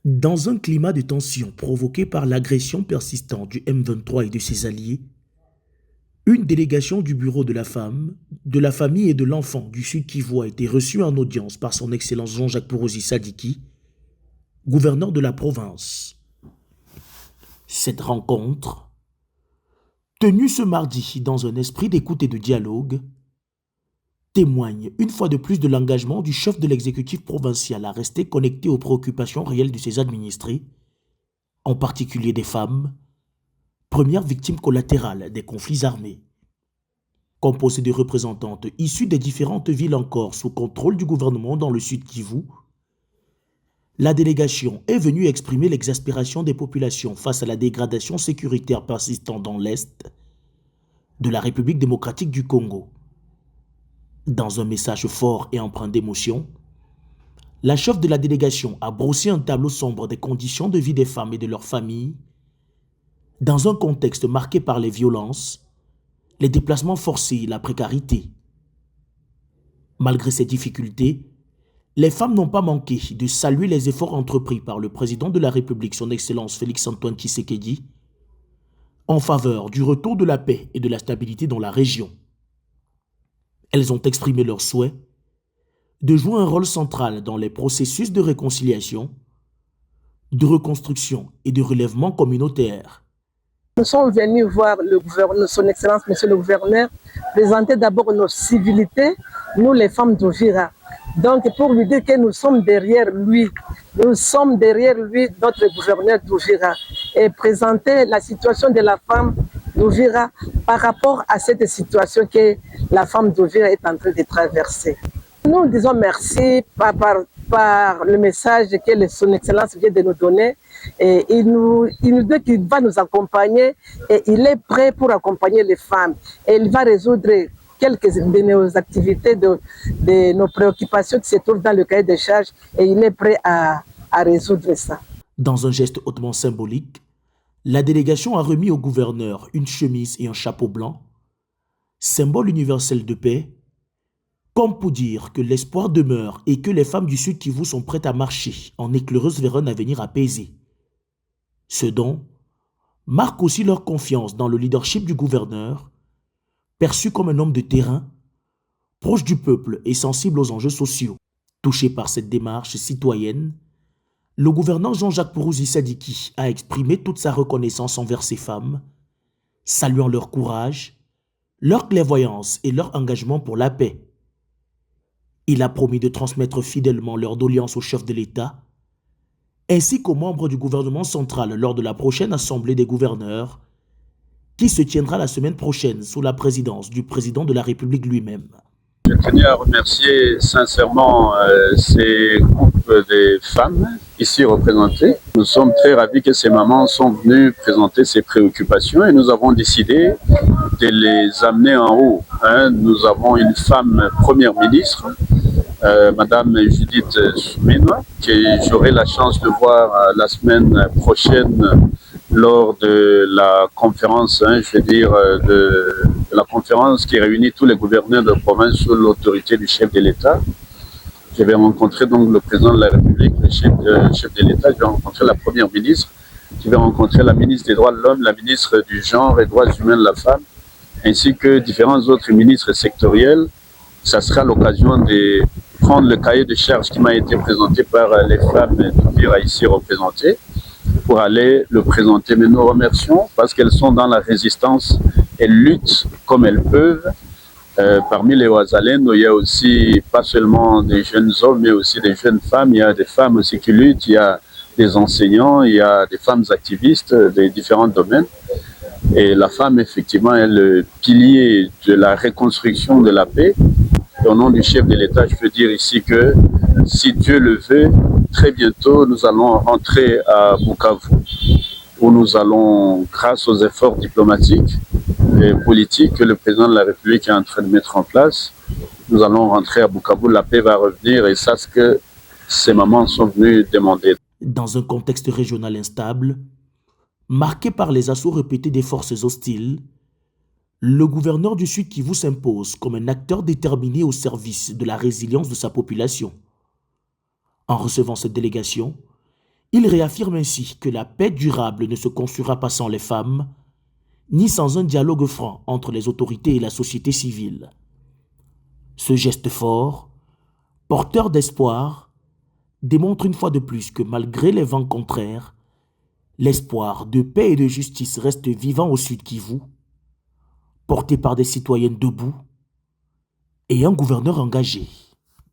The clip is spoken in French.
Dans un climat de tension provoqué par l'agression persistante du M23 et de ses alliés, une délégation du bureau de la femme, de la famille et de l'enfant du Sud Kivu a été reçue en audience par son Excellence Jean-Jacques Porosi Sadiki, gouverneur de la province. Cette rencontre, tenue ce mardi dans un esprit d'écoute et de dialogue, témoigne une fois de plus de l'engagement du chef de l'exécutif provincial à rester connecté aux préoccupations réelles de ses administrés, en particulier des femmes, premières victimes collatérales des conflits armés. Composée de représentantes issues des différentes villes encore sous contrôle du gouvernement dans le Sud Kivu, la délégation est venue exprimer l'exaspération des populations face à la dégradation sécuritaire persistante dans l'Est de la République démocratique du Congo. Dans un message fort et empreint d'émotion, la chef de la délégation a brossé un tableau sombre des conditions de vie des femmes et de leurs familles dans un contexte marqué par les violences, les déplacements forcés et la précarité. Malgré ces difficultés, les femmes n'ont pas manqué de saluer les efforts entrepris par le président de la République, son Excellence Félix-Antoine Tshisekedi, en faveur du retour de la paix et de la stabilité dans la région. Elles ont exprimé leur souhait de jouer un rôle central dans les processus de réconciliation, de reconstruction et de relèvement communautaire. Nous sommes venus voir le gouverneur, son Excellence, Monsieur le Gouverneur, présenter d'abord nos civilités, nous les femmes d'Uvira. Donc pour lui dire que nous sommes derrière lui, notre gouverneur d'Uvira, et présenter la situation de la femme d'Uvira par rapport à cette situation que la femme d'Uvira est en train de traverser. Nous disons merci par le message que son Excellence vient de nous donner. Et il nous dit qu'il va nous accompagner et il est prêt pour accompagner les femmes. Et il va résoudre quelques de nos activités, de nos préoccupations qui se trouvent dans le cahier des charges et il est prêt à résoudre ça. Dans un geste hautement symbolique, la délégation a remis au gouverneur une chemise et un chapeau blanc, symbole universel de paix, comme pour dire que l'espoir demeure et que les femmes du Sud Kivu sont prêtes à marcher en éclaireuse vers un avenir apaisé. Ce don marque aussi leur confiance dans le leadership du gouverneur, perçu comme un homme de terrain, proche du peuple et sensible aux enjeux sociaux. Touché par cette démarche citoyenne, le gouverneur Jean-Jacques Porosi Sadiki a exprimé toute sa reconnaissance envers ces femmes, saluant leur courage, leur clairvoyance et leur engagement pour la paix. Il a promis de transmettre fidèlement leur doléance au chef de l'État, ainsi qu'aux membres du gouvernement central lors de la prochaine Assemblée des gouverneurs, qui se tiendra la semaine prochaine sous la présidence du président de la République lui-même. Je tenais à remercier sincèrement ces groupes de femmes ici représentées. Nous sommes très ravis que ces mamans sont venues présenter ces préoccupations et nous avons décidé de les amener en haut. Nous avons une femme première ministre, Madame Judith Suminwa, que j'aurai la chance de voir la semaine prochaine lors de la conférence, de la conférence qui réunit tous les gouverneurs de province sous l'autorité du chef de l'État. Je vais rencontrer donc le président de la République, le chef de l'État, je vais rencontrer la première ministre, je vais rencontrer la ministre des droits de l'homme, la ministre du genre et droits humains de la femme, ainsi que différents autres ministres sectoriels. Ça sera l'occasion de prendre le cahier de charges qui m'a été présenté par les femmes d'Uvira ici représentées, pour aller le présenter. Mais nous remercions parce qu'elles sont dans la résistance, elles luttent comme elles peuvent. Parmi les Ouazalènes, il y a aussi pas seulement des jeunes hommes, mais aussi des jeunes femmes. Il y a des femmes aussi qui luttent, il y a des enseignants, il y a des femmes activistes des différents domaines. Et la femme, effectivement, est le pilier de la reconstruction de la paix. Et au nom du chef de l'État, je peux dire ici que si Dieu le veut, très bientôt, nous allons rentrer à Bukavu, où nous allons, grâce aux efforts diplomatiques et politiques que le président de la République est en train de mettre en place, nous allons rentrer à Bukavu, la paix va revenir et c'est ce que ces mamans sont venues demander. Dans un contexte régional instable, marqué par les assauts répétés des forces hostiles, le gouverneur du Sud Kivu s'impose comme un acteur déterminé au service de la résilience de sa population. En recevant cette délégation, Il réaffirme ainsi que la paix durable ne se construira pas sans les femmes, ni sans un dialogue franc entre les autorités et la société civile. Ce geste fort, porteur d'espoir, démontre une fois de plus que malgré les vents contraires, l'espoir de paix et de justice reste vivant au Sud Kivu, porté par des citoyens debout et un gouverneur engagé.